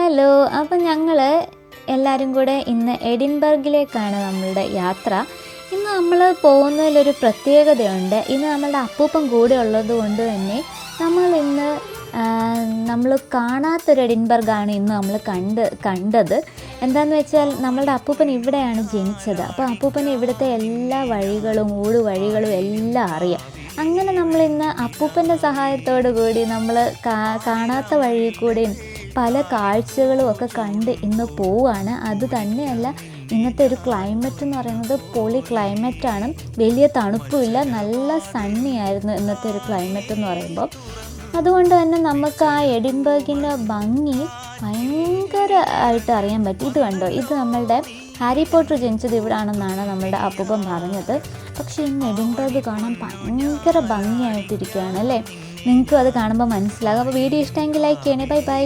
Hello, അപ്പം ഞങ്ങൾ എല്ലാവരും കൂടെ ഇന്ന് എഡിൻബർഗിലേക്കാണ് നമ്മളുടെ യാത്ര. ഇന്ന് നമ്മൾ പോകുന്നതിലൊരു പ്രത്യേകതയുണ്ട്. ഇന്ന് നമ്മളുടെ അപ്പൂപ്പൻ കൂടെ ഉള്ളത് കൊണ്ട് തന്നെ നമ്മളിന്ന് നമ്മൾ കാണാത്തൊരു എഡിൻബർഗാണ് ഇന്ന് നമ്മൾ കണ്ടത്. എന്താണെന്ന് വെച്ചാൽ നമ്മളുടെ അപ്പൂപ്പൻ ഇവിടെയാണ് ജനിച്ചത്. അപ്പോൾ അപ്പൂപ്പന് ഇവിടുത്തെ എല്ലാ വഴികളും ഊടുവഴികളും എല്ലാം അറിയാം. അങ്ങനെ നമ്മളിന്ന് അപ്പൂപ്പൻ്റെ സഹായത്തോടു കൂടി നമ്മൾ കാണാത്ത വഴിയിൽ കൂടെയും പല കാഴ്ചകളും ഒക്കെ കണ്ട് ഇന്ന് പോവുകയാണ്. അത് തന്നെയല്ല, ഇന്നത്തെ ഒരു ക്ലൈമറ്റ് എന്ന് പറയുന്നത് പൊളി ക്ലൈമറ്റാണ്. വലിയ തണുപ്പുമില്ല, നല്ല സണ്ണി ആയിരുന്നു ഇന്നത്തെ ഒരു ക്ലൈമറ്റ് എന്ന് പറയുമ്പോൾ. അതുകൊണ്ട് തന്നെ നമുക്ക് ആ എഡിൻബർഗിൻ്റെ ഭംഗി ഭയങ്കരമായിട്ട് അറിയാൻ പറ്റി. ഇത് കണ്ടോ, ഇത് നമ്മളുടെ ഹാരി പോട്ടർ ജനിച്ചത് ഇവിടാണെന്നാണ് നമ്മളുടെ അപ്പൂപ്പൻ പറഞ്ഞത്. പക്ഷേ ഇന്ന് എഡിൻബർഗ് കാണാൻ ഭയങ്കര ഭംഗിയായിട്ടിരിക്കുകയാണ് അല്ലേ. നിങ്ങൾക്കും അത് കാണുമ്പോൾ മനസ്സിലാകും. അപ്പോൾ വീഡിയോ ഇഷ്ടമെങ്കിൽ ലൈക്ക് ചെയ്യണേ. Bye bye.